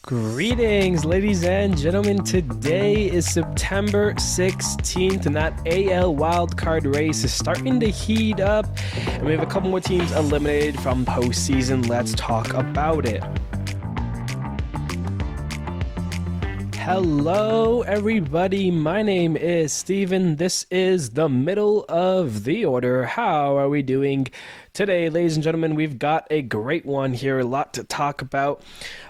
Greetings, ladies and gentlemen. Today is September 16th, and that AL wildcard race is starting to heat up, and we have a couple more teams eliminated from postseason. Let's talk about it. Hello, everybody. My name is Steven. This is the middle of the order. How are we doing today, ladies and gentlemen? We've got a great one here, a lot to talk about.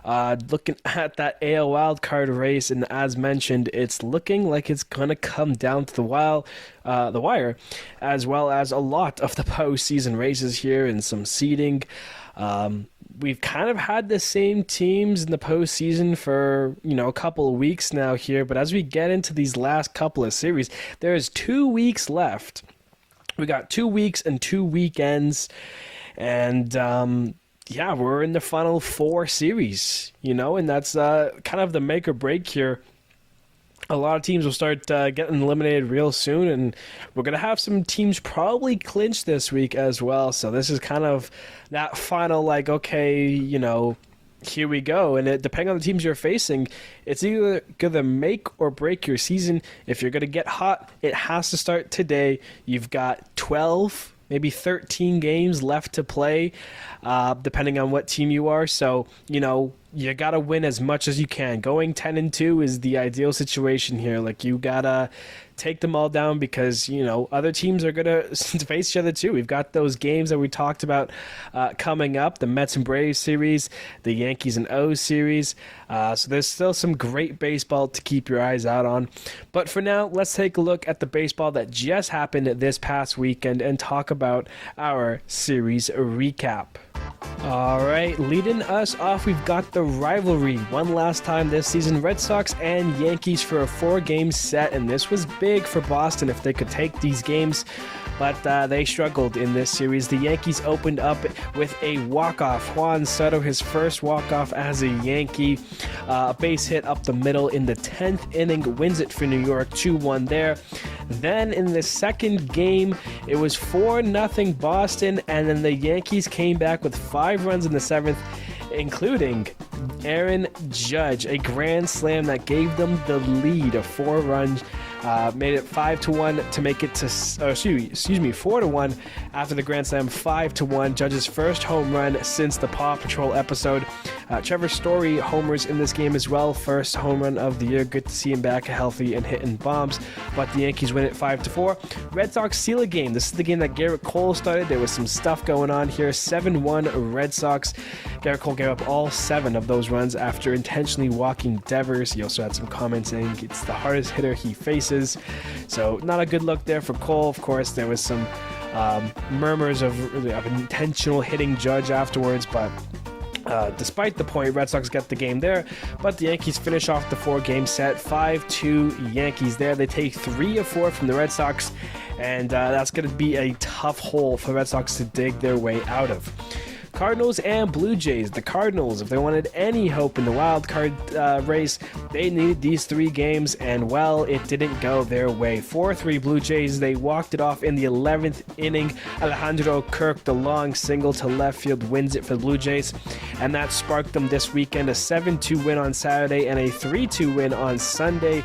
Looking at that AL wildcard race, and as mentioned, it's looking like it's going to come down to the wire, as well as a lot of the postseason races here and some seeding. We've kind of had the same teams in the postseason for, a couple of weeks now here, but as we get into these last couple of series, there's 2 weeks left. We got 2 weeks and 2 weekends, and we're in the final 4 series, and that's kind of the make or break here. A lot of teams will start getting eliminated real soon, and we're going to have some teams probably clinch this week as well. So this is kind of that final, here we go. And depending on the teams you're facing, it's either going to make or break your season. If you're going to get hot, it has to start today. You've got 12, maybe 13 games left to play, depending on what team you are. So, you got to win as much as you can. Going 10-2 is the ideal situation here. You got to take them all down because, other teams are going to face each other too. We've got those games that we talked about coming up, the Mets and Braves series, the Yankees and O's series. So there's still some great baseball to keep your eyes out on. But for now, let's take a look at the baseball that just happened this past weekend and talk about our series recap. All right, leading us off, we've got the rivalry one last time this season. Red Sox and Yankees for a 4-game set, and this was big for Boston if they could take these games, but they struggled in this series. The Yankees opened up with a walk-off. Juan Soto, his first walk-off as a Yankee. A base hit up the middle in the 10th inning, wins it for New York, 2-1 there. Then in the second game, it was 4-0 Boston, and then the Yankees came back with 5 runs in the 7th, including Aaron Judge, a grand slam that gave them the lead of 4 runs. Made it 5-1 to make it to 4-1 after the grand slam. 5-1, Judge's first home run since the Paw Patrol episode. Trevor Story homers in this game as well, first home run of the year. Good to see him back healthy and hitting bombs, but the Yankees win it 5-4. Red Sox seal a game. This is the game that Garrett Cole started. There was some stuff going on here. 7-1 Red Sox. Garrett Cole gave up all 7 of those runs after intentionally walking Devers. He also had some comments saying it's the hardest hitter he faces. So not a good look there for Cole. Of course, there was some murmurs of intentional hitting Judge afterwards, but despite the point, Red Sox got the game there, but the Yankees finish off the 4-game set, 5-2 Yankees there. They take 3 of 4 from the Red Sox, and that's going to be a tough hole for the Red Sox to dig their way out of. Cardinals and Blue Jays. The Cardinals, if they wanted any hope in the wild card race, they needed these 3 games, and well, it didn't go their way. 4-3 Blue Jays. They walked it off in the 11th inning. Alejandro Kirk, the long single to left field, wins it for the Blue Jays, and that sparked them this weekend. A 7-2 win on Saturday and a 3-2 win on Sunday.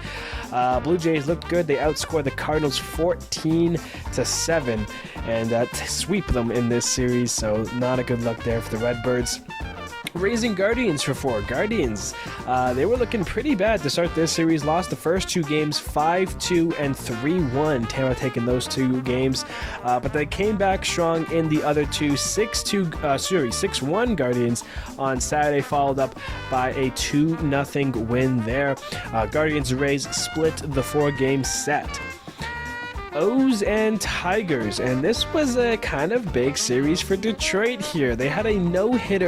Blue Jays looked good. They outscored the Cardinals 14-7 and to sweep them in this series, so not a good look there for the Redbirds. Raising Guardians for 4. Guardians, they were looking pretty bad to start this series. Lost the first 2 games, 5-2 and 3-1. Tampa taking those 2 games, but they came back strong in the other 2. 6-1 Guardians on Saturday, followed up by a 2-0 win there. Guardians and Rays split the 4-game set. O's and Tigers, and this was a kind of big series for Detroit here. They had a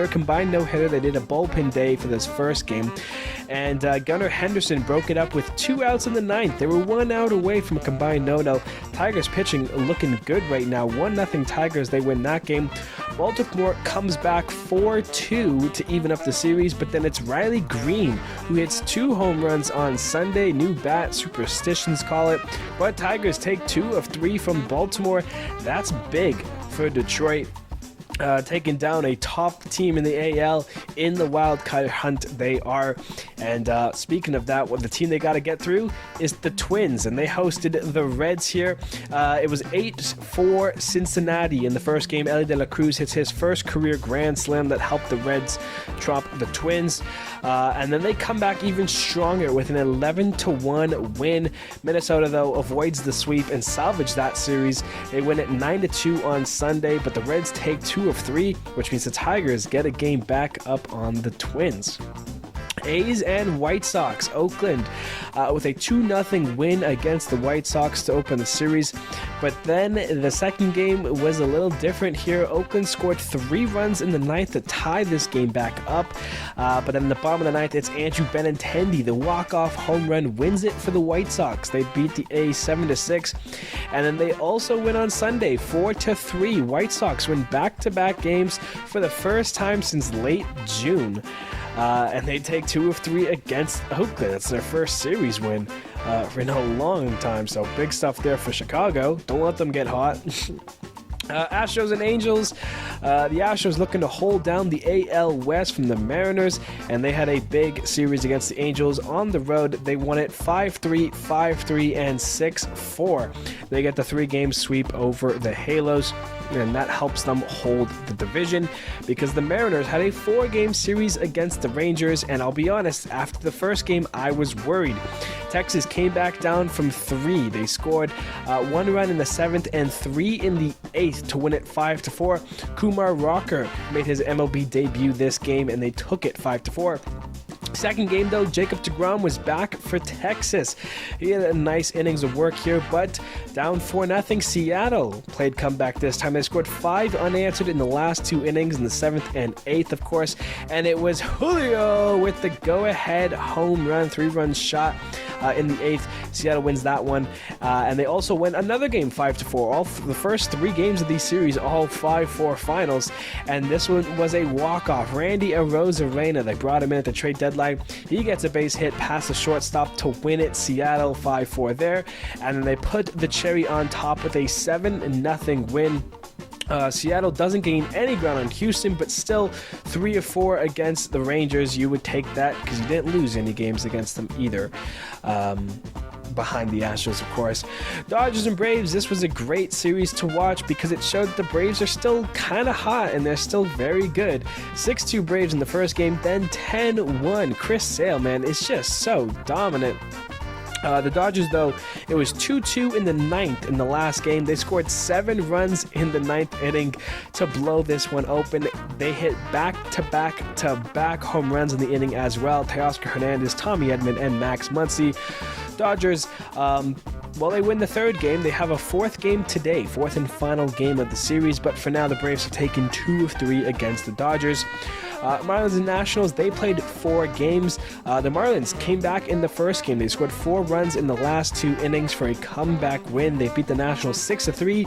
combined no-hitter. They did a bullpen day for this first game, and Gunnar Henderson broke it up with 2 outs in the 9th. They were 1 out away from a combined no-no. Tigers pitching looking good right now. 1-0 Tigers, they win that game. Baltimore comes back 4-2 to even up the series, but then it's Riley Green who hits 2 home runs on Sunday. New bat, superstitions call it, but Tigers take 2 of 3 from Baltimore. That's big for Detroit. taking down a top team in the AL in the wildcard hunt. They are. And speaking of that, the team they got to get through is the Twins, and they hosted the Reds here. It was 8-4 Cincinnati in the first game. Ellie De La Cruz hits his first career grand slam that helped the Reds trump the Twins. And then they come back even stronger with an 11-1 win. Minnesota, though, avoids the sweep and salvage that series. They win it 9-2 on Sunday, but the Reds take 2 of 3, which means the Tigers get a game back up on the Twins. A's and White Sox. Oakland with a 2-0 win against the White Sox to open the series. But then the second game was a little different here. Oakland scored 3 runs in the ninth to tie this game back up. But then in the bottom of the ninth, it's Andrew Benintendi. The walk-off home run wins it for the White Sox. They beat the A's 7-6. And then they also win on Sunday 4-3. White Sox win back-to-back games for the first time since late June. And they take 2 of 3 against Oakland. It's their first series win in a long time. So big stuff there for Chicago. Don't let them get hot. Astros and Angels. The Astros looking to hold down the AL West from the Mariners, and they had a big series against the Angels on the road. They won it 5-3, 5-3, and 6-4. They get the 3-game sweep over the Halos, and that helps them hold the division because the Mariners had a 4-game series against the Rangers, and I'll be honest, after the first game, I was worried. Texas came back down from 3. They scored 1 run in the 7th and 3 in the 8th to win it 5-4. Kumar Rocker made his MLB debut this game, and they took it 5-4. Second game, though, Jacob deGrom was back for Texas. He had a nice innings of work here, but down 4-0. Seattle played comeback this time. They scored 5 unanswered in the last 2 innings, in the 7th and 8th, of course, and it was Julio with the go-ahead home run, 3-run shot in the 8th. Seattle wins that one, and they also win another game 5-4. The first 3 games of these series, all 5-4 finals, and this one was a walk-off. Randy Arozarena, they brought him in at the trade deadline. He gets a base hit past the shortstop to win it. Seattle 5-4 there, and then they put the cherry on top with a 7-0 win. Seattle doesn't gain any ground on Houston, but still 3 of 4 against the Rangers. You would take that because you didn't lose any games against them either. Behind the Astros, of course. Dodgers and Braves, this was a great series to watch because it showed the Braves are still kind of hot and they're still very good. 6-2 Braves in the first game, then 10-1. Chris Sale, man, is just so dominant. The Dodgers, though, it was 2-2 in the 9th in the last game. They scored 7 runs in the 9th inning to blow this one open. They hit back-to-back home runs in the inning as well. Teoscar Hernandez, Tommy Edman, and Max Muncy. Dodgers, they win the 3rd game. They have a 4th game today, 4th and final game of the series, but for now the Braves have taken 2 of 3 against the Dodgers. Marlins and Nationals, they played 4 games. The Marlins came back in the first game. They scored 4 runs in the last 2 innings for a comeback win. They beat the Nationals 6-3,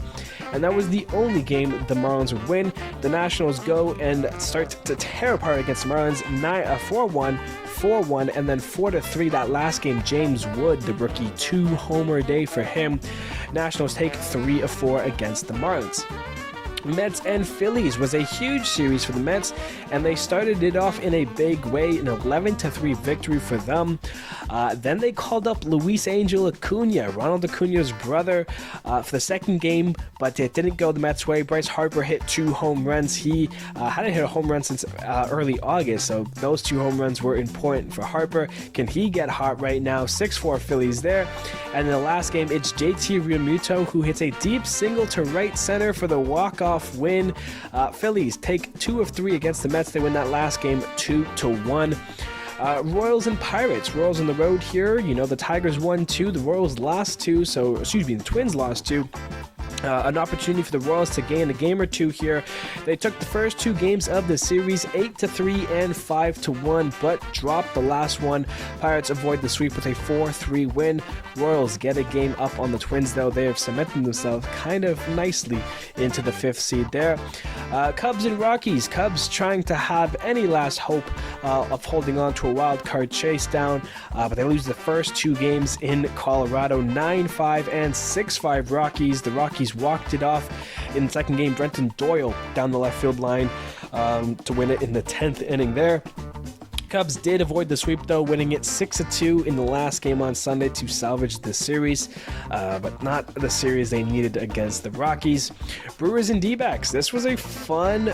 and that was the only game the Marlins would win. The Nationals go and start to tear apart against the Marlins, 4-1, 4-1, and then 4-3 that last game. James Wood, the rookie, 2-homer day for him. Nationals take 3 of 4 against the Marlins. Mets and Phillies was a huge series for the Mets, and they started it off in a big way, an 11-3 victory for them. Then they called up Luis Angel Acuna, Ronald Acuna's brother, for the second game, but it didn't go the Mets' way. Bryce Harper hit 2 home runs. He hadn't hit a home run since early August, so those 2 home runs were important for Harper. Can he get hot right now? 6-4 Phillies there. And in the last game, it's JT Realmuto who hits a deep single to right center for the walk-off win. Phillies take 2 of 3 against the Mets. They win that last game 2-1. Royals and Pirates. Royals on the road here. You know, the Tigers won 2, the Royals lost 2, the Twins lost 2. An opportunity for the Royals to gain a game or 2 here. They took the first 2 games of the series 8-3 and 5-1, but dropped the last one. Pirates avoid the sweep with a 4-3 win. Royals get a game up on the Twins, though. They have cemented themselves kind of nicely into the 5th seed there. Cubs and Rockies. Cubs trying to have any last hope of holding on to a wild card chase down, but they lose the first 2 games in Colorado, 9-5 and 6-5 Rockies. The Rockies Rockies walked it off in the second game. Brenton Doyle down the left field line to win it in the 10th inning there. Cubs did avoid the sweep, though, winning it 6-2 in the last game on Sunday to salvage the series, but not the series they needed against the Rockies. Brewers and D-backs. This was a fun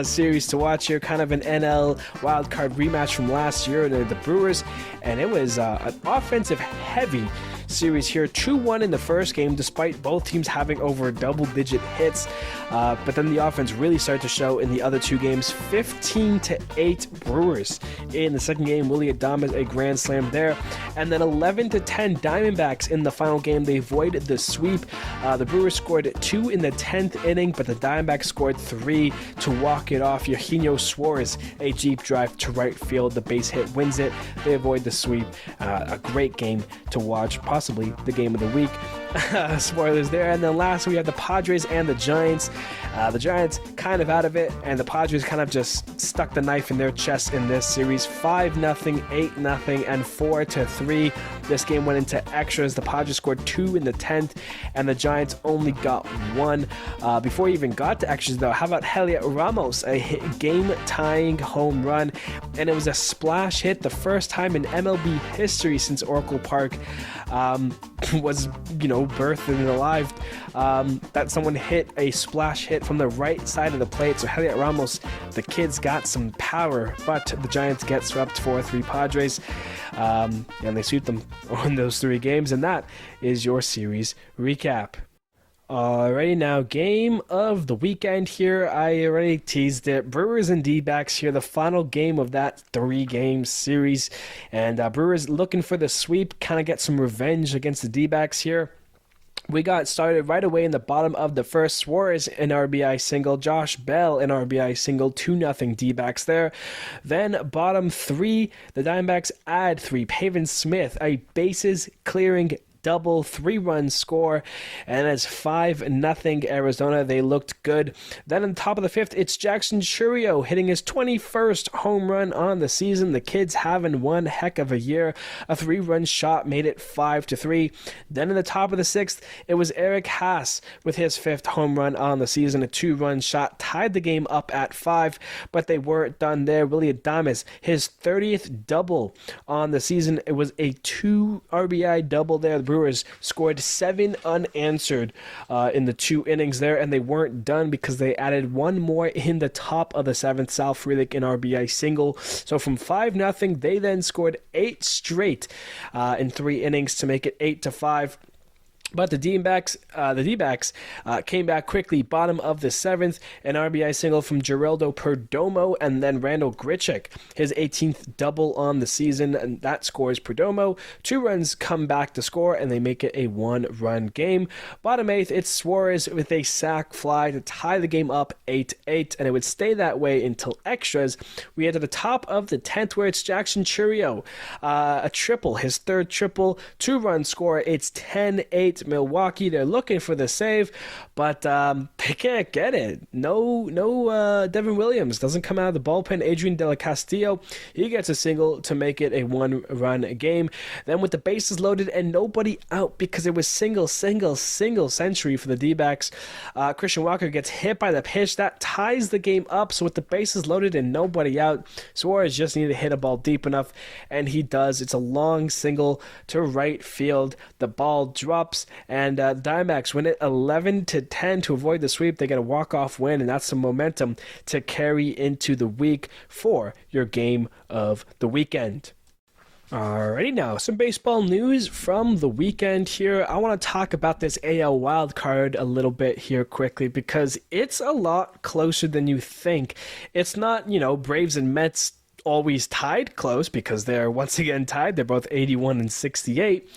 series to watch here, kind of an NL wildcard rematch from last year, the Brewers, and it was an offensive-heavy series here. 2-1 in the first game, despite both teams having over double-digit hits, but then the offense really started to show in the other two games. 15-8 Brewers in the second game. Willie Adames a grand slam there, and then 11-10 Diamondbacks in the final game. They avoided the sweep. The Brewers scored 2 in the 10th inning, but the Diamondbacks scored 3 to walk it off. Eugenio Suarez a deep drive to right field. The base hit wins it. They avoid the sweep. A great game to watch, possibly the game of the week. Spoilers there. And then last we have the Padres and the Giants. The Giants kind of out of it, and the Padres kind of just stuck the knife in their chest in this series. 5-0, 8-0, and 4-3. This game went into extras. The Padres scored 2 in the 10th, and the Giants only got 1. Before he even got to extras, though, how about Heliot Ramos, a game-tying home run, and it was a splash hit, the first time in MLB history since Oracle Park was, birthed and alive, that someone hit a splash hit from the right side of the plate. So Heliot Ramos, the kid's got some power, but the Giants get swept 4-3 Padres, and they sweep them on those 3 games, and that is your series recap. Alrighty, now game of the weekend here. I already teased it. Brewers and D-backs here, the final game of that 3-game series, and Brewers looking for the sweep, kind of get some revenge against the D-backs here. We got started right away in the bottom of the first. Suarez an RBI single, Josh Bell an RBI single, 2-0 D-backs there. Then bottom 3, the Diamondbacks add 3. Pavin Smith, a bases clearing double, 3-run score, and it's 5-0 Arizona. They looked good. Then on top of the 5th, it's Jackson Chourio hitting his 21st home run on the season. The kid's having one heck of a year. A 3-run shot made it 5-3. Then in the top of the 6th, it was Eric Haas with his 5th home run on the season. A 2-run shot tied the game up at 5, but they weren't done there. Willie Adames, his 30th double on the season. It was a 2 RBI double there. The Brewers scored 7 unanswered in the 2 innings there, and they weren't done because they added 1 more in the top of the 7th. Sal Frelick an RBI single. So from 5-0, they then scored 8 straight in 3 innings to make it 8-5. But the D-backs came back quickly. Bottom of the 7th, an RBI single from Geraldo Perdomo, and then Randall Grichuk, his 18th double on the season, and that scores Perdomo. 2 runs come back to score, and they make it a 1-run game. Bottom 8th, it's Suarez with a sac fly to tie the game up 8-8, and it would stay that way until extras. We head to the top of the 10th, where it's Jackson Chourio, a triple, his 3rd triple, 2-run score. It's 10-8. Milwaukee. They're looking for the save, but they can't get it. No Devin Williams doesn't come out of the bullpen. Adrian De La Castillo, he gets a single to make it a 1-run game. Then with the bases loaded and nobody out, because it was single century for the D-backs, Christian Walker gets hit by the pitch. That ties the game up. So with the bases loaded and nobody out, Suarez just needed to hit a ball deep enough, and he does. It's a long single to right field. The ball drops, and the Diamondbacks win it 11-10 to avoid the sweep. They get a walk-off win, and that's some momentum to carry into the week for your game of the weekend. Alrighty, now some baseball news from the weekend here. I want to talk about this AL wildcard a little bit here quickly, because it's a lot closer than you think. It's not, Braves and Mets always tied close, because they're once again tied. They're both 81 and 68,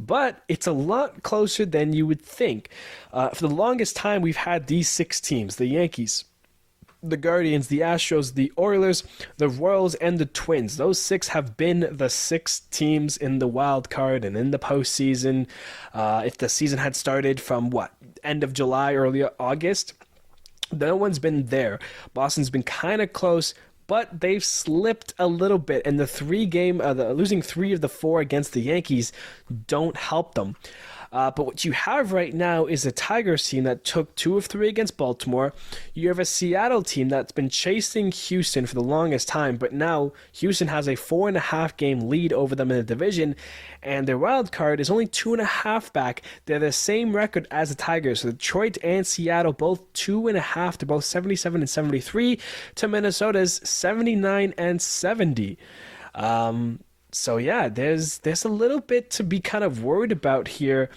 but it's a lot closer than you would think. For the longest time, we've had these 6 teams: the Yankees, the Guardians, the Astros, the Oilers, the Royals, and the Twins. Those 6 have been the 6 teams in the wild card and in the postseason. If the season had started from end of July, early August, no one's been there. Boston's been kind of close, but they've slipped a little bit, and the losing 3 of the 4 against the Yankees don't help them. But what you have right now is a Tigers team that took 2 of 3 against Baltimore. You have a Seattle team that's been chasing Houston for the longest time, but now Houston has a 4.5 game lead over them in the division, and their wild card is only 2.5 back. They're the same record as the Tigers. So Detroit and Seattle both 2.5. They're both 77 and 73 to Minnesota's 79 and 70. So yeah, there's a little bit to be kind of worried about here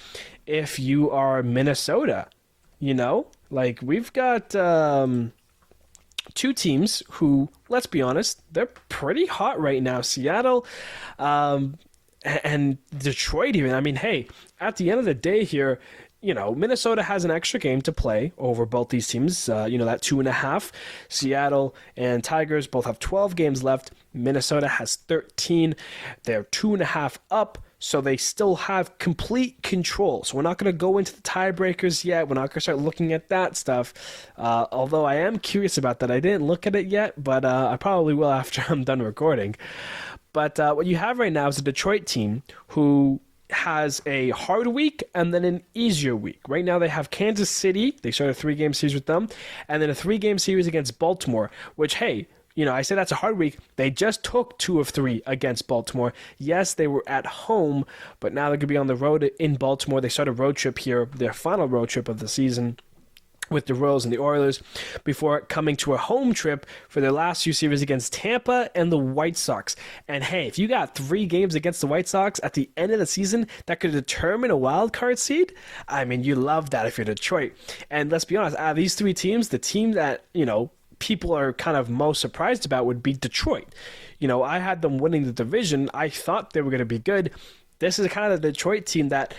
if you are Minnesota. Like we've got 2 teams who, let's be honest, they're pretty hot right now. Seattle and Detroit even. I mean, hey, at the end of the day here, Minnesota has an extra game to play over both these teams. That 2.5. Seattle and Tigers both have 12 games left. Minnesota has 13. They're 2.5 up, so they still have complete control. So we're not going to go into the tiebreakers yet. We're not going to start looking at that stuff. Although I am curious about that. I didn't look at it yet, but I probably will after I'm done recording. But what you have right now is a Detroit team who has a hard week and then an easier week. Right now they have Kansas City. They start a 3-game series with them. And then a 3-game series against Baltimore, which, hey, I said that's a hard week. They just took 2 of 3 against Baltimore. Yes, they were at home, but now they're going to be on the road in Baltimore. They start a road trip here, their final road trip of the season, with the Royals and the Oilers, before coming to a home trip for their last 2 series against Tampa and the White Sox. And hey, if you got 3 games against the White Sox at the end of the season that could determine a wild card seed, I mean, you love that if you're Detroit. And let's be honest, out of these 3 teams, the team that, people are kind of most surprised about would be Detroit. I had them winning the division. I thought they were going to be good. This is kind of the Detroit team that,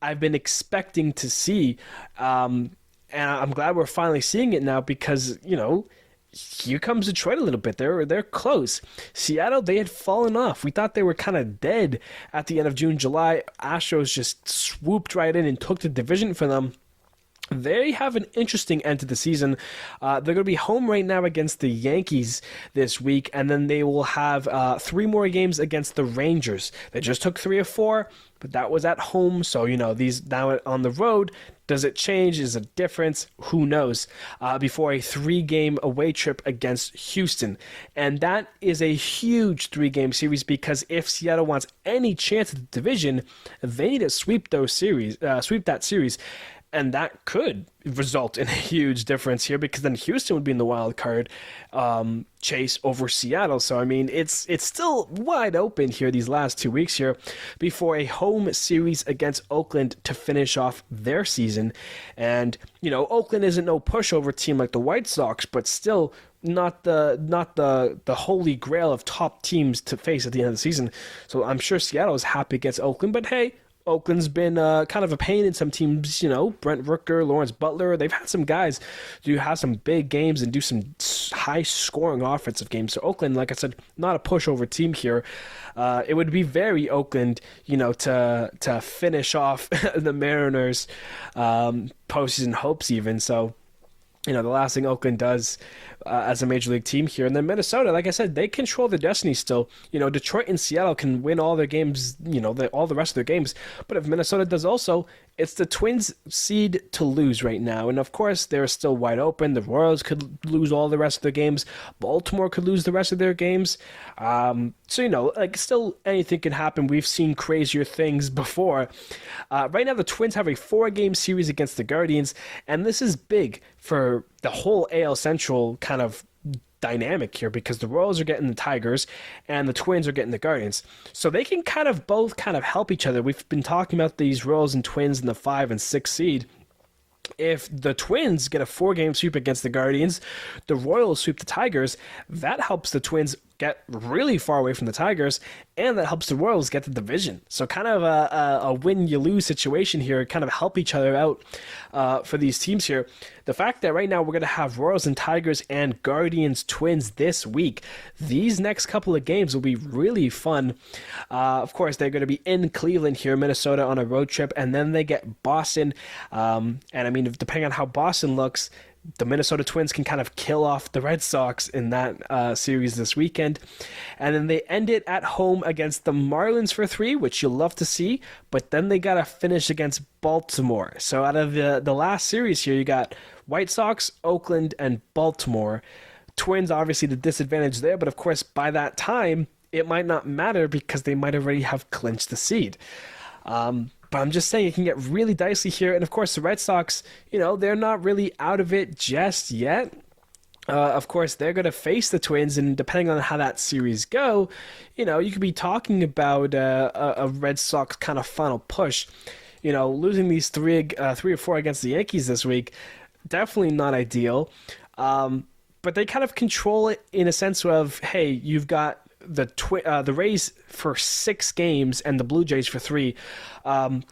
I've been expecting to see. And I'm glad we're finally seeing it now because, here comes Detroit a little bit. They're close. Seattle, they had fallen off. We thought they were kind of dead at the end of June, July. Astros just swooped right in and took the division for them. They have an interesting end to the season. They're going to be home right now against the Yankees this week, and then they will have 3 more games against the Rangers. They just took 3 of 4, but that was at home, so, these now on the road. Does it change? Is it a difference? Who knows? Before a 3-game away trip against Houston. And that is a huge 3-game series because if Seattle wants any chance at the division, they need to sweep that series. And that could result in a huge difference here because then Houston would be in the wild card chase over Seattle. So, I mean, it's still wide open here these last 2 weeks here before a home series against Oakland to finish off their season. And, Oakland isn't no pushover team like the White Sox, but still not the holy grail of top teams to face at the end of the season. So I'm sure Seattle is happy against Oakland, but hey, Oakland's been kind of a pain in some teams, Brent Rooker, Lawrence Butler. They've had some guys who have some big games and do some high-scoring offensive games. So Oakland, like I said, not a pushover team here. It would be very Oakland, to finish off the Mariners' postseason hopes even. So, the last thing Oakland does as a major league team here. And then Minnesota, like I said, they control their destiny still. Detroit and Seattle can win all their games, all the rest of their games. But if Minnesota does also, it's the Twins' seed to lose right now. And of course, they're still wide open. The Royals could lose all the rest of their games. Baltimore could lose the rest of their games. So, still anything can happen. We've seen crazier things before. Right now, the Twins have a 4-game series against the Guardians. And this is big for the whole AL Central kind of dynamic here because the Royals are getting the Tigers and the Twins are getting the Guardians. So they can both help each other. We've been talking about these Royals and Twins in the 5 and 6 seed. If the Twins get a 4-game sweep against the Guardians, the Royals sweep the Tigers, that helps the Twins get really far away from the Tigers, and that helps the Royals get the division. So kind of a win-you-lose situation here, kind of help each other out for these teams here. The fact that right now we're going to have Royals and Tigers and Guardians Twins this week, these next couple of games will be really fun. Of course, they're going to be in Cleveland here, Minnesota on a road trip, and then they get Boston. And I mean, depending on how Boston looks, the Minnesota Twins can kind of kill off the Red Sox in that series this weekend. And then they end it at home against the Marlins for 3, which you'll love to see. But then they got to finish against Baltimore. So out of the last series here, you got White Sox, Oakland, and Baltimore. Twins, obviously, the disadvantage there. But, of course, by that time, it might not matter because they might already have clinched the seed. But I'm just saying it can get really dicey here. And, of course, the Red Sox, they're not really out of it just yet. Of course, they're going to face the Twins, and depending on how that series go, you could be talking about a Red Sox kind of final push. Losing these three or four against the Yankees this week, definitely not ideal. But they kind of control it in a sense of, hey, you've got the Rays for 6 games and the Blue Jays for 3.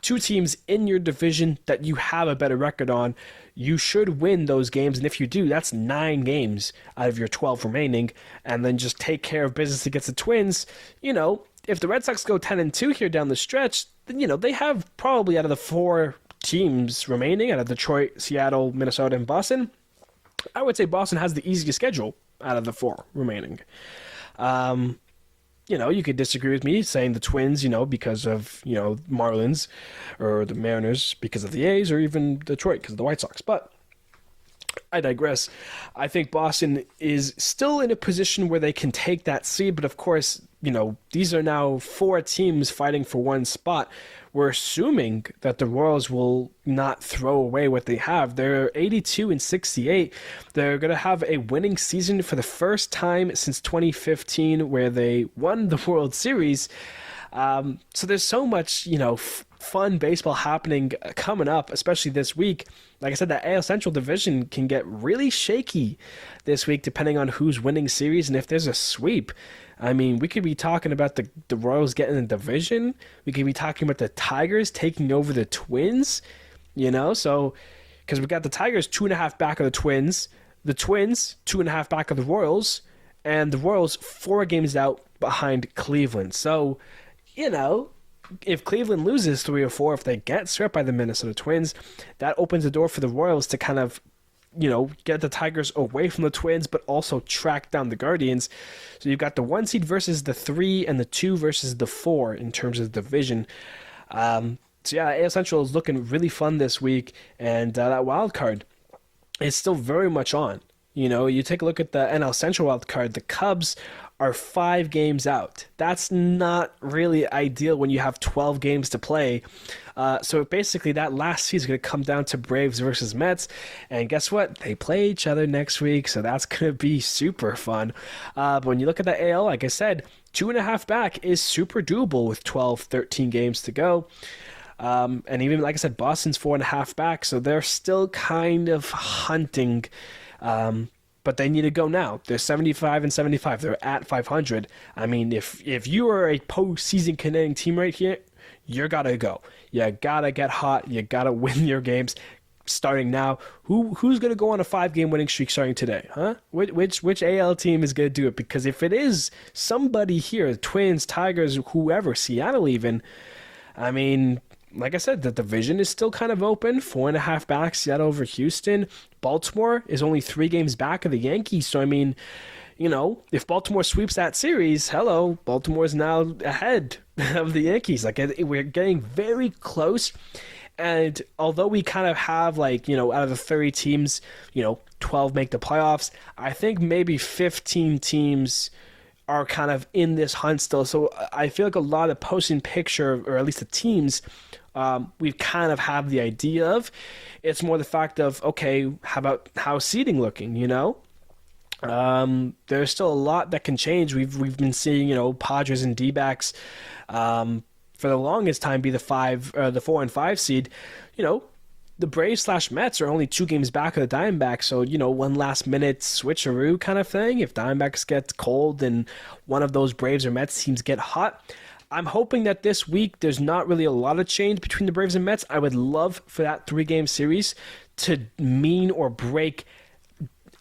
2 teams in your division that you have a better record on. You should win those games, and if you do, that's 9 games out of your 12 remaining, and then just take care of business against the Twins. If the Red Sox go 10-2 here down the stretch, then they have probably out of the 4 teams remaining, out of Detroit, Seattle, Minnesota, and Boston, I would say Boston has the easiest schedule out of the 4 remaining. You could disagree with me saying the Twins, because of, Marlins, or the Mariners because of the A's, or even Detroit because of the White Sox. But I digress. I think Boston is still in a position where they can take that seed, but of course, these are now 4 teams fighting for one spot. We're assuming that the Royals will not throw away what they have. They're 82-68. They're going to have a winning season for the first time since 2015, where they won the World Series. So there's so much, fun baseball happening coming up, especially this week. Like I said, that AL Central division can get really shaky this week depending on who's winning series, and if there's a sweep. I mean, we could be talking about the Royals getting the division. We could be talking about the Tigers taking over the Twins, so because we got the Tigers 2.5 back of the Twins 2.5 back of the Royals, and the Royals 4 games out behind Cleveland. So, if Cleveland loses 3 or 4, if they get swept by the Minnesota Twins, that opens the door for the Royals to kind of get the Tigers away from the Twins, but also track down the Guardians. So you've got the 1 seed versus the 3 and the 2 versus the 4 in terms of division. So yeah, AL Central is looking really fun this week, and that wild card is still very much on. You take a look at the NL Central wild card, the Cubs are 5 games out. That's not really ideal when you have 12 games to play. So basically that last seed is going to come down to Braves versus Mets. And guess what? They play each other next week, so that's going to be super fun. But when you look at the AL, like I said, 2.5 back is super doable with 12, 13 games to go. And even, like I said, Boston's 4.5 back, so they're still kind of hunting. But they need to go now. They're 75-75. They're at 500. I mean, if you are a postseason contending team right here, you gotta go. You gotta get hot. You gotta win your games starting now. Who's gonna go on a 5-game winning streak starting today? Huh? Which AL team is gonna do it? Because if it is somebody here, Twins, Tigers, whoever, Seattle even, I mean, like I said, the division is still kind of open. 4.5 back, Seattle over Houston. Baltimore is only 3 games back of the Yankees. So, I mean, if Baltimore sweeps that series, hello, Baltimore is now ahead of the Yankees. Like, we're getting very close. And although we kind of have, out of the 30 teams, 12 make the playoffs, I think maybe 15 teams are kind of in this hunt still. So I feel like a lot of posting picture, or at least the teams, we kind of have the idea of. It's more the fact of, okay, how about how seeding looking, There's still a lot that can change. We've been seeing, Padres and D-backs for the longest time be the 4 and 5 seed. The Braves/Mets are only 2 games back of the Diamondbacks, so, one last minute switcheroo kind of thing. If Diamondbacks get cold and one of those Braves or Mets teams get hot, I'm hoping that this week there's not really a lot of change between the Braves and Mets. I would love for that 3-game series to mean or break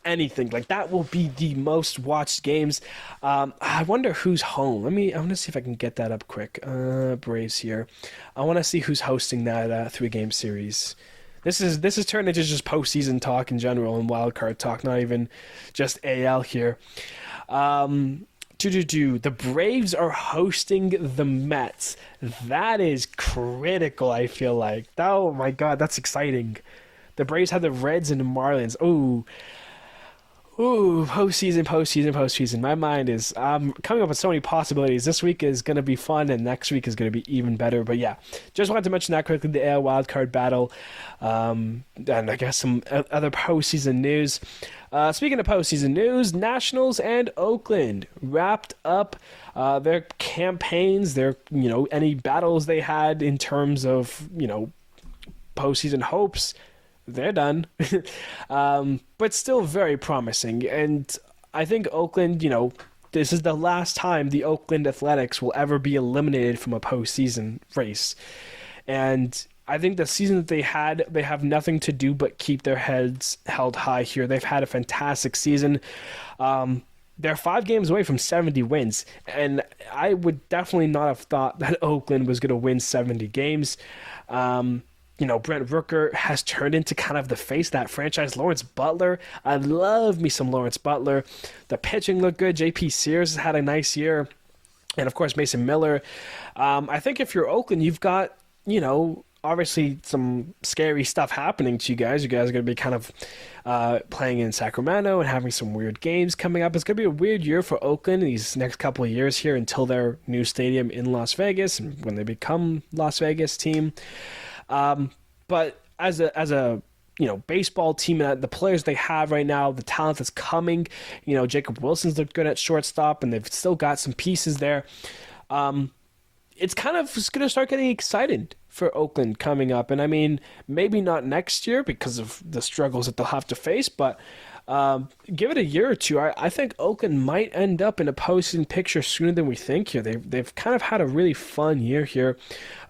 anything. Like, that will be the most watched games. I wonder who's home. I want to see if I can get that up quick. Braves here. I want to see who's hosting that 3-game series. This is turned into just postseason talk in general and wildcard talk, not even just AL here. The Braves are hosting the Mets. That is critical, I feel like. Oh my God, that's exciting. The Braves have the Reds and the Marlins. Postseason. My mind is coming up with so many possibilities. This week is going to be fun, and next week is going to be even better. But yeah, just wanted to mention that quickly, the AL Wildcard Battle, and I guess some other postseason news. Speaking of postseason news, Nationals and Oakland wrapped up their campaigns, any battles they had in terms of, postseason hopes. They're done. But still very promising. And I think Oakland, this is the last time the Oakland Athletics will ever be eliminated from a postseason race. And I think the season that they have nothing to do but keep their heads held high here. They've had a fantastic season. They're 5 games away from 70 wins. And I would definitely not have thought that Oakland was going to win 70 games. Brent Rooker has turned into kind of the face of that franchise. Lawrence Butler, I love me some Lawrence Butler. The pitching looked good. JP Sears has had a nice year. And, of course, Mason Miller. I think if you're Oakland, you've got, obviously some scary stuff happening to you guys. You guys are going to be kind of playing in Sacramento and having some weird games coming up. It's going to be a weird year for Oakland these next couple of years here until their new stadium in Las Vegas and when they become Las Vegas team. But as a baseball team, and the players they have right now, the talent that's coming, Jacob Wilson's looked good at shortstop, and they've still got some pieces there. It's kind of going to start getting excited for Oakland coming up. And I mean, maybe not next year because of the struggles that they'll have to face, but give it a year or two. I think Oakland might end up in a postseason picture sooner than we think here. They've kind of had a really fun year here.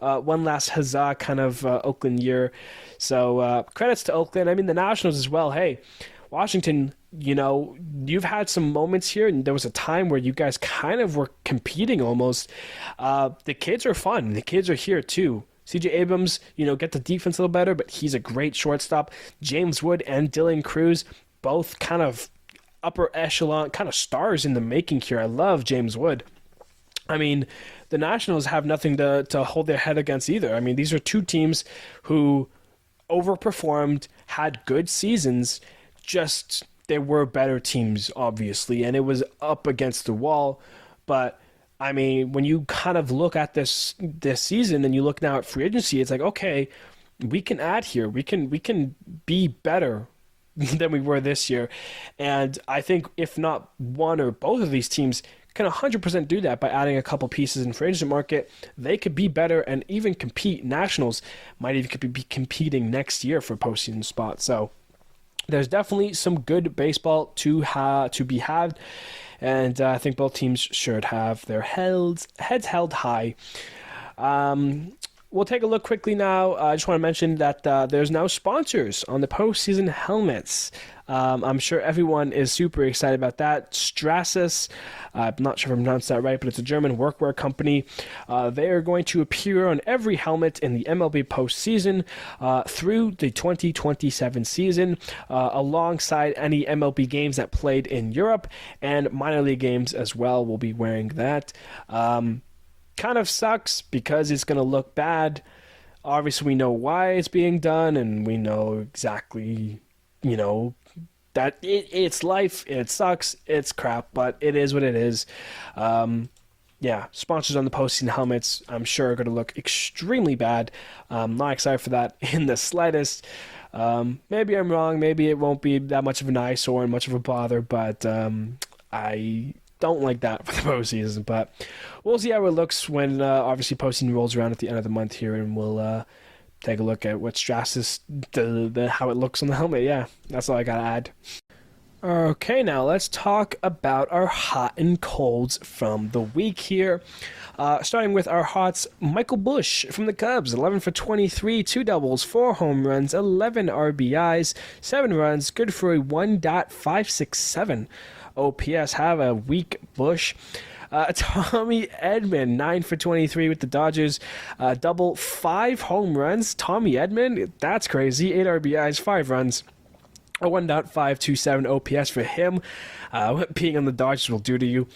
One last huzzah kind of Oakland year. So credits to Oakland. I mean, the Nationals as well. Hey, Washington, you've had some moments here, and there was a time where you guys kind of were competing almost. The kids are fun. The kids are here too. CJ Abrams, get the defense a little better, but he's a great shortstop. James Wood and Dylan Cruz, both kind of upper echelon, kind of stars in the making here. I love James Wood. I mean, the Nationals have nothing to hold their head against either. I mean, these are two teams who overperformed, had good seasons, just they were better teams, obviously, and it was up against the wall. But I mean, when you kind of look at this season and you look now at free agency, it's like, okay, we can add here. We can be better than we were this year. And I think if not one or both of these teams can 100% do that by adding a couple pieces in free agent market, they could be better and even compete. Nationals might even be competing next year for postseason spots. So there's definitely some good baseball to be had. And I think both teams should have their heads held high. We'll take a look quickly now. I just want to mention that there's now sponsors on the postseason helmets. I'm sure everyone is super excited about that. Stratus, I'm not sure if I pronounced that right, but it's a German workwear company. They are going to appear on every helmet in the MLB postseason through the 2027 season, alongside any MLB games that played in Europe, and minor league games as well will be wearing that. Kind of sucks because it's going to look bad. Obviously, we know why it's being done, and we know exactly, that it's life. It sucks. It's crap, but it is what it is. Sponsors on the postseason helmets, I'm sure, are going to look extremely bad. I'm not excited for that in the slightest. Maybe I'm wrong. Maybe it won't be that much of an eyesore and much of a bother, but I don't like that for the postseason, but we'll see how it looks when obviously postseason rolls around at the end of the month here, and we'll take a look at what Stratus, how it looks on the helmet. Yeah, that's all I gotta add. Okay, now let's talk about our hot and colds from the week here. Starting with our hots, Michael Busch from the Cubs, 11 for 23, 2 doubles, 4 home runs, 11 RBIs, 7 runs, good for a 1.567 OPS. Have a weak Busch. Tommy Edman, 9 for 23 with the Dodgers. Double, 5 home runs. Tommy Edman, that's crazy. 8 RBIs, 5 runs. A 1.527 OPS for him. What being on the Dodgers will do to you.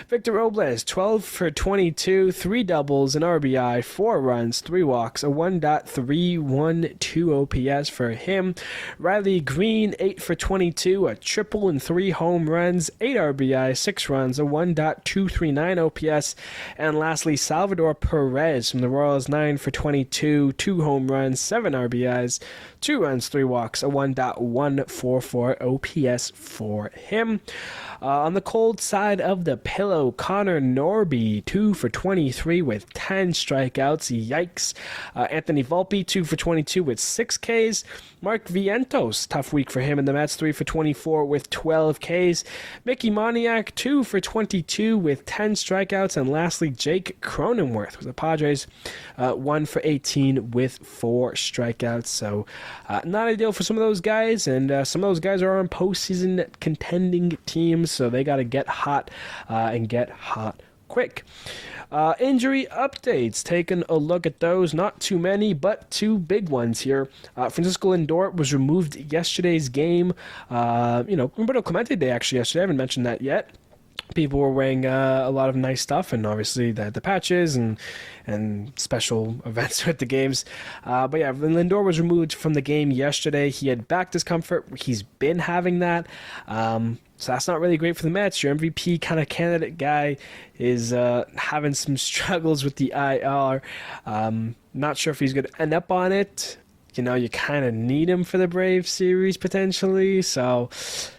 Victor Robles, 12 for 22, 3 doubles, an RBI, 4 runs, 3 walks, a 1.312 OPS for him. Riley Green, 8 for 22, a triple and 3 home runs, 8 RBI, 6 runs, a 1.239 OPS. And lastly, Salvador Perez from the Royals, 9 for 22, 2 home runs, 7 RBIs, 2 runs, 3 walks, a 1.144 OPS for him. On the cold side of the pillow, Connor Norby, 2 for 23 with 10 strikeouts. Yikes. Anthony Volpe, 2 for 22 with 6 Ks. Mark Vientos, tough week for him in the Mets, 3 for 24 with 12 Ks. Mickey Moniak, 2 for 22 with 10 strikeouts. And lastly, Jake Cronenworth with the Padres, 1 for 18 with 4 strikeouts. So not ideal for some of those guys, and some of those guys are on postseason contending teams, so they got to get hot and get hot quick. Injury updates. Taking a look at those. Not too many, but 2 big ones here. Francisco Lindor was removed yesterday's game. Roberto Clemente Day actually yesterday. I haven't mentioned that yet. People were wearing a lot of nice stuff, and obviously the patches and special events with the games. But yeah, Lindor was removed from the game yesterday. He had back discomfort. He's been having that. So that's not really great for the Mets. Your MVP kind of candidate guy is having some struggles with the IR. Not sure if he's going to end up on it. You kind of need him for the Braves series potentially. So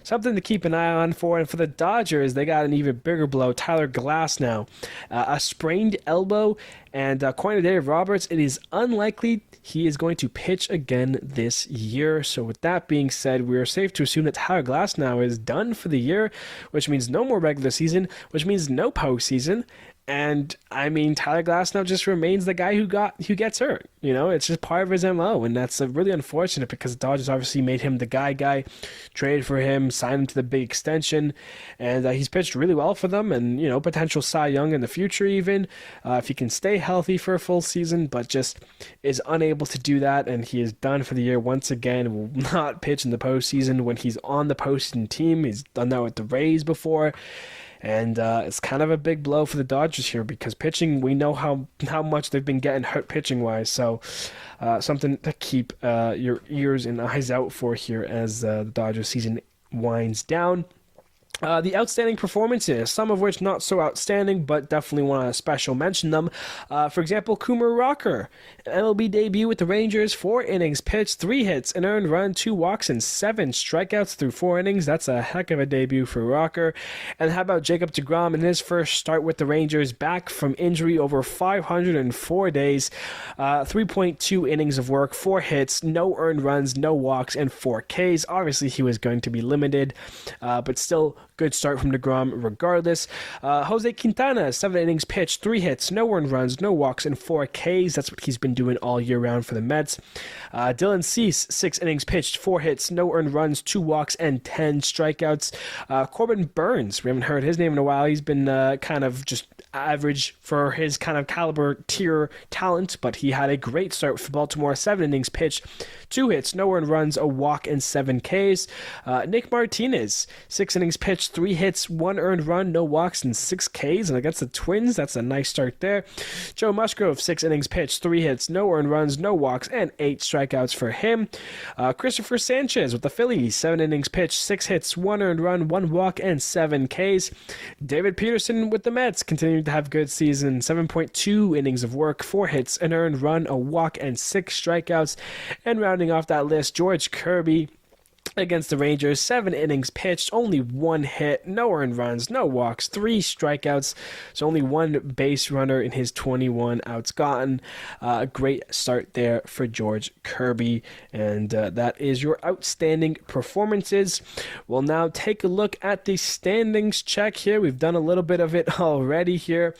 something to keep an eye on for. And for the Dodgers, they got an even bigger blow. Tyler Glasnow, a sprained elbow. And according to Dave Roberts, it is unlikely he is going to pitch again this year. So with that being said, we are safe to assume that Tyler Glasnow is done for the year, which means no more regular season, which means no postseason. And I mean, Tyler Glasnow just remains the guy who gets hurt. It's just part of his MO, and that's really unfortunate because the Dodgers obviously made him the guy, traded for him, signed him to the big extension, and he's pitched really well for them. And potential Cy Young in the future, even if he can stay healthy for a full season, but just is unable to do that, and he is done for the year once again. Will not pitch in the postseason when he's on the postseason team. He's done that with the Rays before. And it's kind of a big blow for the Dodgers here because pitching, we know how much they've been getting hurt pitching-wise. So something to keep your ears and eyes out for here as the Dodgers season winds down. The outstanding performances, some of which not so outstanding, but definitely want to special mention them. For example, Coomer Rocker, MLB debut with the Rangers, 4 innings pitched, 3 hits, an earned run, 2 walks, and 7 strikeouts through 4 innings. That's a heck of a debut for Rocker. And how about Jacob deGrom in his first start with the Rangers, back from injury over 504 days, 3.2 innings of work, 4 hits, no earned runs, no walks, and 4 Ks. Obviously, he was going to be limited, but still good start from deGrom regardless. Jose Quintana, 7 innings pitched, 3 hits, no earned runs, no walks, and 4 Ks. That's what he's been doing all year round for the Mets. Dylan Cease, 6 innings pitched, 4 hits, no earned runs, 2 walks, and 10 strikeouts. Corbin Burns, we haven't heard his name in a while. He's been kind of just average for his kind of caliber tier talent, but he had a great start for Baltimore. 7 innings pitched, 2 hits, no earned runs, a walk, and 7 Ks. Nick Martinez, 6 innings pitched, 3 hits, 1 earned run, no walks, and 6 Ks. And against the Twins, that's a nice start there. Joe Musgrove, 6 innings pitched, 3 hits, no earned runs, no walks, and 8 strikeouts for him. Christopher Sanchez with the Phillies, 7 innings pitched, 6 hits, 1 earned run, 1 walk, and 7 Ks. David Peterson with the Mets, continuing to have good season, 7.2 innings of work, 4 hits, an earned run, a walk, and 6 strikeouts. And rounding off that list, George Kirby against the Rangers, 7 innings pitched, only 1 hit, no earned runs, no walks, 3 strikeouts, so only 1 base runner in his 21 outs gotten. A great start there for George Kirby, and that is your outstanding performances. We'll now take a look at the standings check here. We've done a little bit of it already here.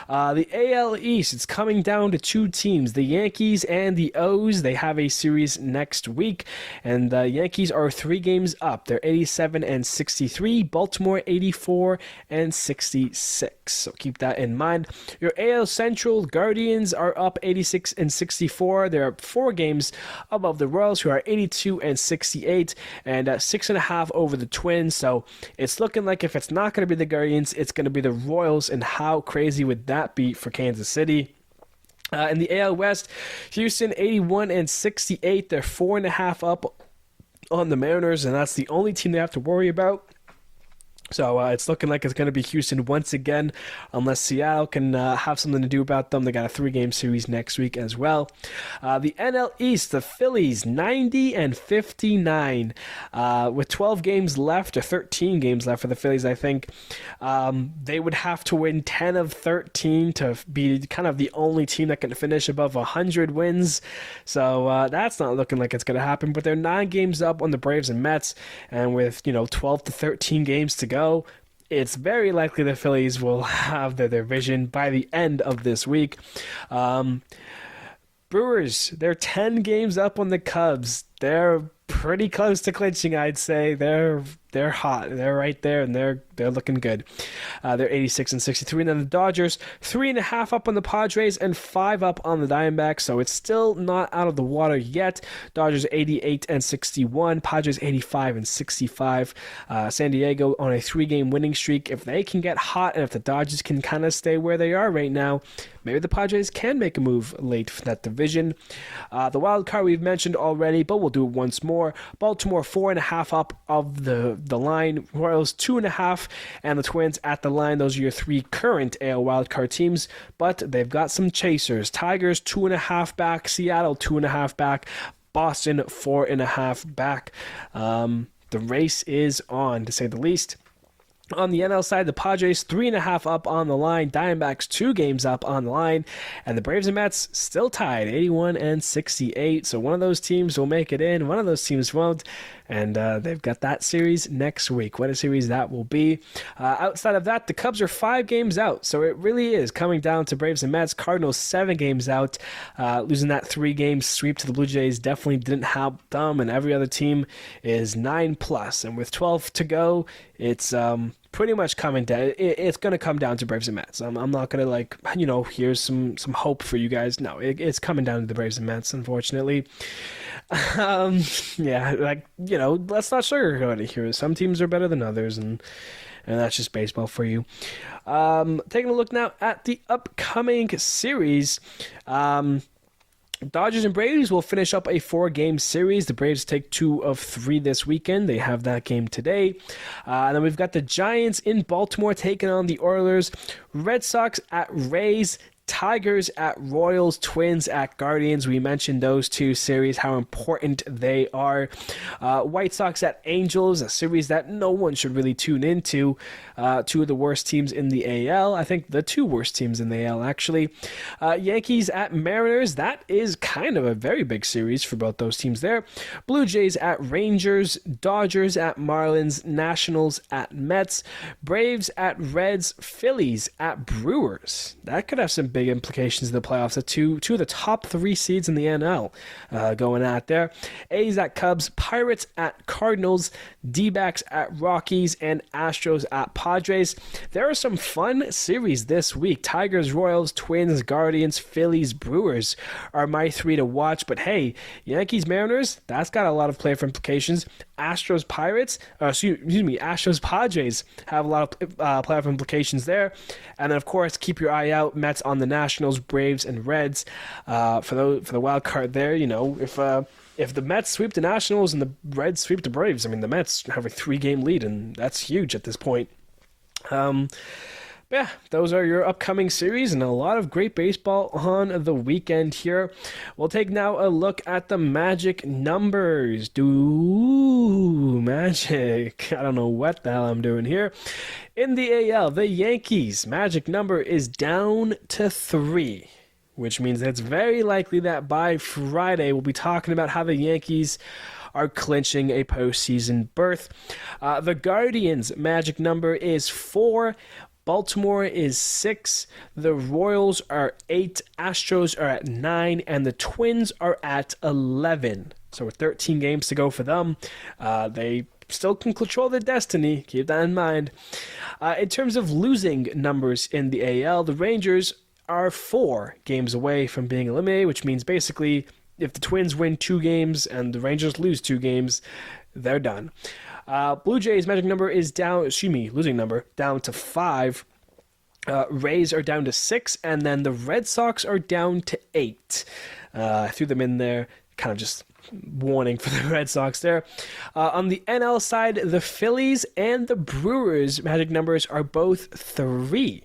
The AL East, it's coming down to 2 teams, the Yankees and the O's. They have a series next week, and the Yankees are 3 3 games up. They're 87 and 63. Baltimore 84 and 66. So keep that in mind. Your AL Central Guardians are up 86 and 64. They're 4 games above the Royals, who are 82 and 68, and 6.5 over the Twins. So it's looking like if it's not going to be the Guardians, it's going to be the Royals. And how crazy would that be for Kansas City? In the AL West, Houston 81 and 68. They're 4.5 up on the Mariners, and that's the only team they have to worry about. So it's looking like it's going to be Houston once again, unless Seattle can have something to do about them. They got a 3-game series next week as well. The NL East, the Phillies, 90 and 59. With 12 games left, or 13 games left for the Phillies, I think. They would have to win 10 of 13 to be kind of the only team that can finish above 100 wins. So that's not looking like it's going to happen. But they're 9 games up on the Braves and Mets, and with 12 to 13 games to go, it's very likely the Phillies will have their division by the end of this week. Brewers, they're 10 games up on the Cubs. They're pretty close to clinching, I'd say. They're hot. They're right there, and they're looking good. They're 86 and 63. And then the Dodgers, 3.5 up on the Padres and 5 up on the Diamondbacks. So it's still not out of the water yet. Dodgers 88 and 61. Padres 85 and 65. San Diego on a 3-game winning streak. If they can get hot, and if the Dodgers can kind of stay where they are right now, maybe the Padres can make a move late for that division. The wild card we've mentioned already, but we'll do it once more. Baltimore 4.5 up of the line. Royals 2.5, and the Twins at the line. Those are your 3 current AL wildcard teams, but they've got some chasers. Tigers 2.5 back. Seattle 2.5 back. Boston 4.5 back. The race is on, to say the least. On the NL side, the Padres 3.5 up on the line, Diamondbacks 2 games up on the line, and the Braves and Mets still tied, 81 and 68. So one of those teams will make it in, one of those teams won't, and they've got that series next week. What a series that will be. Outside of that, the Cubs are 5 games out, so it really is coming down to Braves and Mets. Cardinals 7 games out. Losing that 3-game sweep to the Blue Jays definitely didn't help them, and every other team is 9+, and with 12 to go, it's pretty much coming down. It's going to come down to Braves and Mets. I'm not going to here's some hope for you guys. No, it's coming down to the Braves and Mets, unfortunately. Let's not sugarcoat it here. Some teams are better than others, and that's just baseball for you. Taking a look now at the upcoming series. Dodgers and Braves will finish up a 4-game series. The Braves take 2 of 3 this weekend. They have that game today. And then we've got the Giants in Baltimore taking on the Oilers. Red Sox at Rays. Tigers at Royals, Twins at Guardians. We mentioned those 2 series, how important they are. White Sox at Angels, a series that no one should really tune into. 2 of the worst teams in the AL. I think the 2 worst teams in the AL, actually. Yankees at Mariners. That is kind of a very big series for both those teams there. Blue Jays at Rangers. Dodgers at Marlins. Nationals at Mets. Braves at Reds. Phillies at Brewers. That could have some big implications in the playoffs. The two of the top 3 seeds in the NL going out there. A's at Cubs, Pirates at Cardinals, D-backs at Rockies, and Astros at Padres. There are some fun series this week. Tigers, Royals, Twins, Guardians, Phillies, Brewers are my 3 to watch. But hey, Yankees, Mariners, that's got a lot of playoff implications. Astros, Padres have a lot of playoff implications there. And then, of course, keep your eye out. Mets on the Nationals, Braves, and Reds for the wild card there. If the Mets sweep the Nationals and the Reds sweep the Braves, I mean, the Mets have a 3-game lead, and that's huge at this point. Yeah, those are your upcoming series, and a lot of great baseball on the weekend here. We'll take now a look at the magic numbers. Magic. I don't know what the hell I'm doing here. In the AL, the Yankees' magic number is down to 3, which means that it's very likely that by Friday we'll be talking about how the Yankees are clinching a postseason berth. The Guardians' magic number is 4. Baltimore is 6, the Royals are 8, Astros are at 9, and the Twins are at 11. So with 13 games to go for them, they still can control their destiny. Keep that in mind. In terms of losing numbers in the AL, the Rangers are 4 games away from being eliminated, which means basically if the Twins win 2 games and the Rangers lose 2 games, they're done. Blue Jays magic number is losing number down to 5. Rays are down to 6, and then the Red Sox are down to 8. I threw them in there, kind of just warning for the Red Sox there. On the NL side, the Phillies and the Brewers magic numbers are both 3.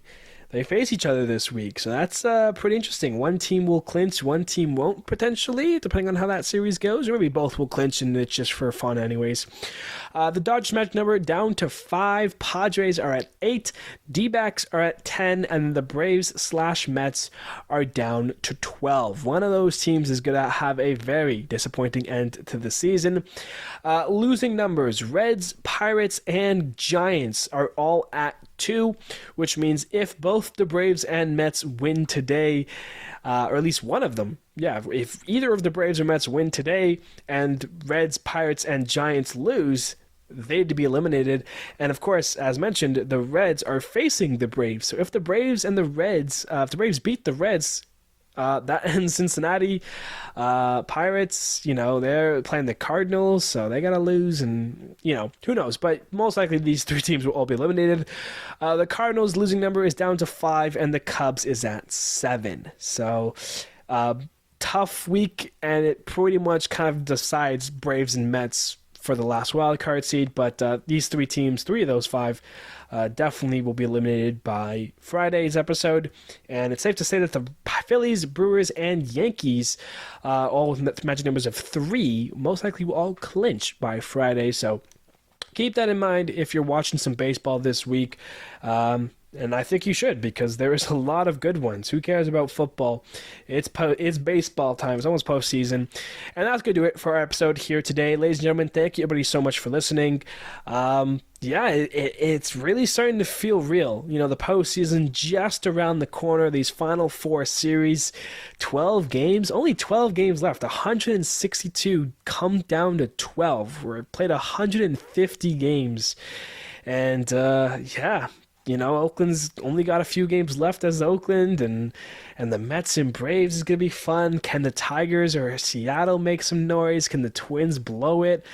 They face each other this week, so that's pretty interesting. One team will clinch, one team won't, potentially, depending on how that series goes, or maybe both will clinch, and it's just for fun anyways. The Dodgers match number down to 5, Padres are at 8, D-backs are at 10, and the Braves/Mets are down to 12. One of those teams is going to have a very disappointing end to the season. Losing numbers, Reds, Pirates, and Giants are all at 2, which means if both the Braves and Mets win today, or at least one of them, if either of the Braves or Mets win today and Reds, Pirates, and Giants lose, they'd be eliminated. And of course, as mentioned, the Reds are facing the Braves. So if the Braves and the Reds, if the Braves beat the Reds, that ends Cincinnati. Pirates, they're playing the Cardinals, so they gotta lose, and who knows, but most likely these 3 teams will all be eliminated. The Cardinals losing number is down to 5, and the Cubs is at 7. So tough week, and it pretty much kind of decides Braves and Mets for the last wild card seed, but these 3 teams, 3 of those 5, definitely will be eliminated by Friday's episode. And it's safe to say that the Phillies, Brewers, and Yankees, all with magic numbers of 3, most likely will all clinch by Friday. So keep that in mind if you're watching some baseball this week. And I think you should, because there is a lot of good ones. Who cares about football? It's baseball time. It's almost postseason. And that's going to do it for our episode here today. Ladies and gentlemen, thank you everybody so much for listening. It's really starting to feel real. The postseason just around the corner. These final 4 series, 12 games, only 12 games left. 162 come down to 12. We're played 150 games. And Oakland's only got a few games left as Oakland, and the Mets and Braves is going to be fun. Can the Tigers or Seattle make some noise? Can the Twins blow it?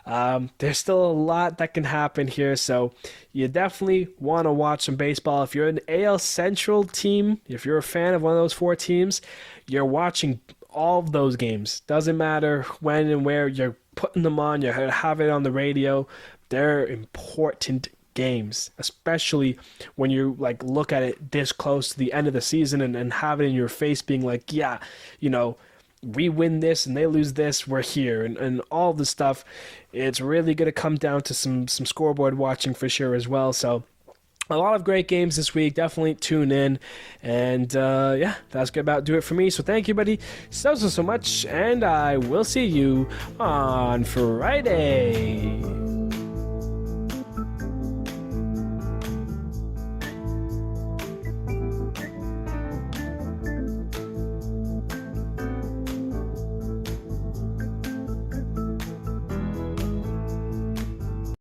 There's still a lot that can happen here, so you definitely want to watch some baseball. If you're an AL Central team, if you're a fan of one of those 4 teams, you're watching all of those games. Doesn't matter when and where, you're putting them on, you're going to have it on the radio. They're important games, especially when you look at it this close to the end of the season and have it in your face being like, we win this and they lose this, we're here, and all the stuff. It's really going to come down to some scoreboard watching for sure as well. So a lot of great games this week. Definitely tune in. And that's going to about do it for me. So thank you, buddy, so much. And I will see you on Friday.